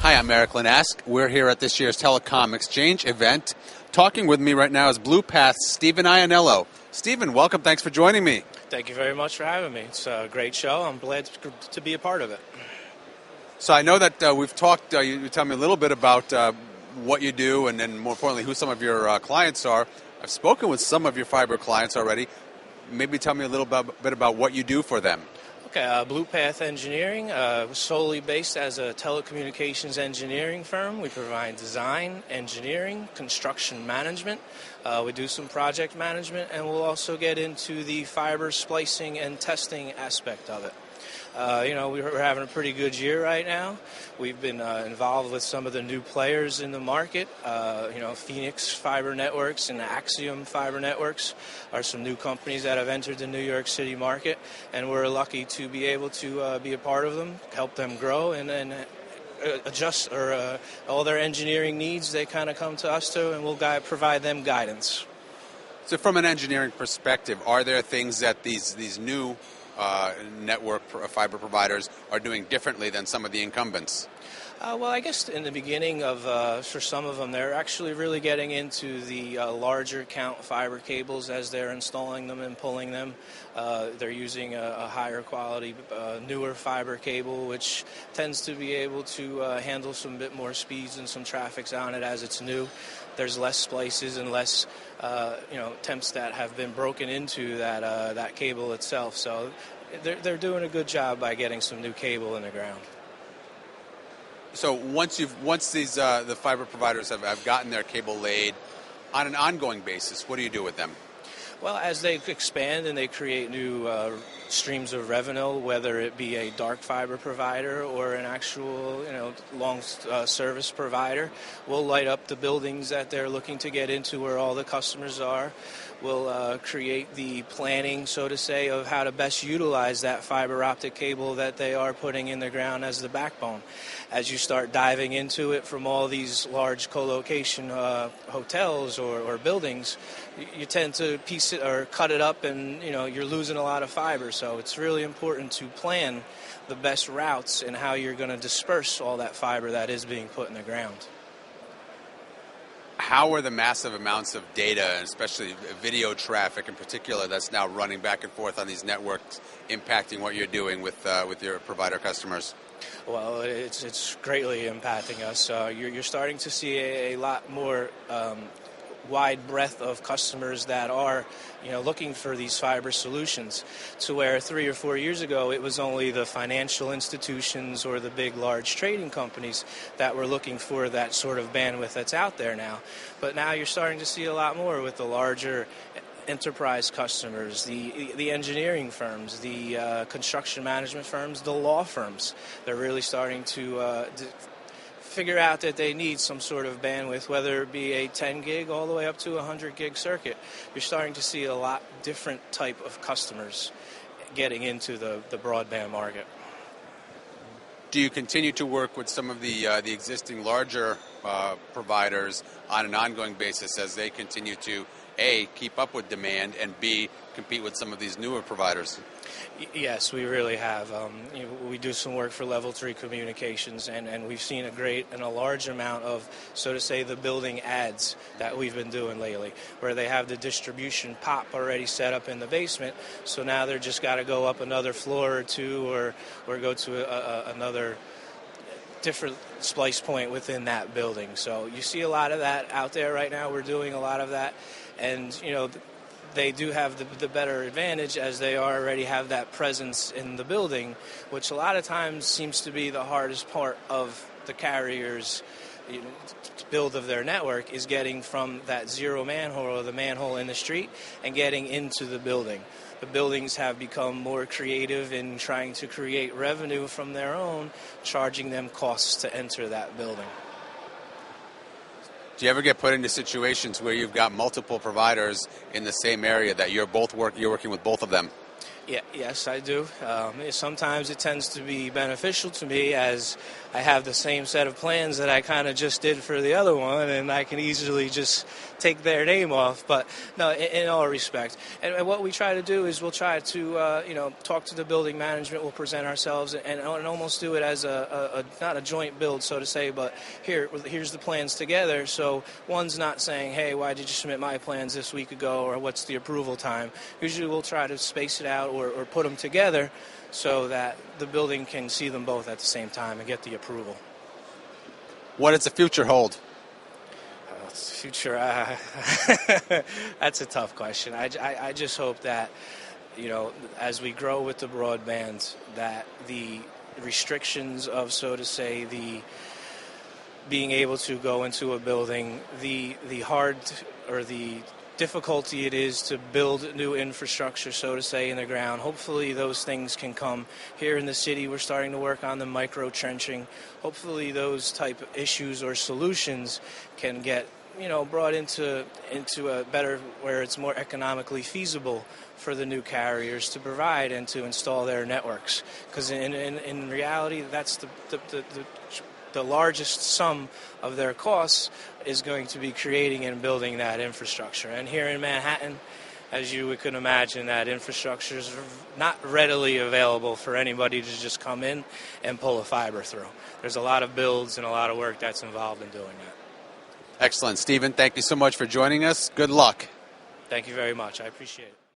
Hi, I'm Eric Linask. We're here at this year's Telecom Exchange event. Talking with me right now is BluePath's Stephen Iannello. Stephen, welcome. Thanks for joining me. Thank you very much for having me. It's a great show. I'm glad to be a part of it. So I know that we've talked, you tell me a little bit about what you do and then more importantly who some of your clients are. I've spoken with some of your fiber clients already. Maybe tell me a little bit about what you do for them. Okay, BluePath Engineering, solely based as a telecommunications engineering firm. We provide design, engineering, construction management. We do some project management, and we'll also get into the fiber splicing and testing aspect of it. We're having a pretty good year right now. We've been involved with some of the new players in the market. Phoenix Fiber Networks and Axiom Fiber Networks are some new companies that have entered the New York City market, and we're lucky to be able to be a part of them, help them grow, and then adjust all their engineering needs. They kind of come to us too, and we'll provide them guidance. So from an engineering perspective, are there things that these new network fiber providers are doing differently than some of the incumbents? Well, I guess in the beginning for some of them, they're actually really getting into the larger count fiber cables as they're installing them and pulling them. They're using a higher quality, newer fiber cable, which tends to be able to handle some bit more speeds and some traffics on it as it's new. There's less splices and less temps that have been broken into that cable itself. So they're doing a good job by getting some new cable in the ground. So once these the fiber providers have gotten their cable laid on an ongoing basis, what do you do with them? Well, as they expand and they create new streams of revenue, whether it be a dark fiber provider or an actual, long service provider, we'll light up the buildings that they're looking to get into where all the customers are. We'll create the planning, so to say, of how to best utilize that fiber optic cable that they are putting in the ground as the backbone. As you start diving into it from all these large co-location hotels or buildings, you tend to piece it or cut it up, and you're losing a lot of fiber. So it's really important to plan the best routes and how you're going to disperse all that fiber that is being put in the ground. How are the massive amounts of data, and especially video traffic in particular, that's now running back and forth on these networks, impacting what you're doing with your provider customers? Well, it's greatly impacting us. You're starting to see a lot more wide breadth of customers that are looking for these fiber solutions, to where 3 or 4 years ago it was only the financial institutions or the big large trading companies that were looking for that sort of bandwidth that's out there now. But now you're starting to see a lot more with the larger enterprise customers, the engineering firms, the construction management firms, the law firms. They're really starting to figure out that they need some sort of bandwidth, whether it be a 10 gig all the way up to a 100 gig circuit. You're starting to see a lot different type of customers getting into the broadband market. Do you continue to work with some of the existing larger providers on an ongoing basis as they continue to A, keep up with demand, and B, compete with some of these newer providers? Yes, we really have. We do some work for Level 3 Communications, and we've seen a large amount of, so to say, the building ads that we've been doing lately, where they have the distribution pop already set up in the basement, so now they're just got to go up another floor or two or go to another different splice point within that building. So you see a lot of that out there right now. We're doing a lot of that, and they do have the better advantage as they already have that presence in the building, which a lot of times seems to be the hardest part of the carrier's build of their network, is getting from that zero manhole or the manhole in the street and getting into the building. The buildings have become more creative in trying to create revenue from their own, charging them costs to enter that building. Do you ever get put into situations where you've got multiple providers in the same area that you're working with both of them? Yeah, yes, I do. Sometimes it tends to be beneficial to me as I have the same set of plans that I kind of just did for the other one, and I can easily just take their name off. But no, in all respect. And what we try to do is we'll try to, talk to the building management. We'll present ourselves and almost do it as not a joint build, so to say, but here's the plans together. So one's not saying, hey, why did you submit my plans this week ago, or what's the approval time? Usually we'll try to space it out or put them together so that the building can see them both at the same time and get the approval. What does the future hold? Future, that's a tough question. I just hope that, as we grow with the broadband, that the restrictions of, so to say, the being able to go into a building, the hard or the difficulty it is to build new infrastructure, so to say, in the ground. Hopefully those things can come here in the city. We're starting to work on the micro trenching. Hopefully those type of issues or solutions can get brought into a better, where it's more economically feasible for the new carriers to provide and to install their networks. Because in reality, that's the largest sum of their costs is going to be creating and building that infrastructure. And here in Manhattan, as you could imagine, that infrastructure is not readily available for anybody to just come in and pull a fiber through. There's a lot of builds and a lot of work that's involved in doing that. Excellent. Stephen, thank you so much for joining us. Good luck. Thank you very much. I appreciate it.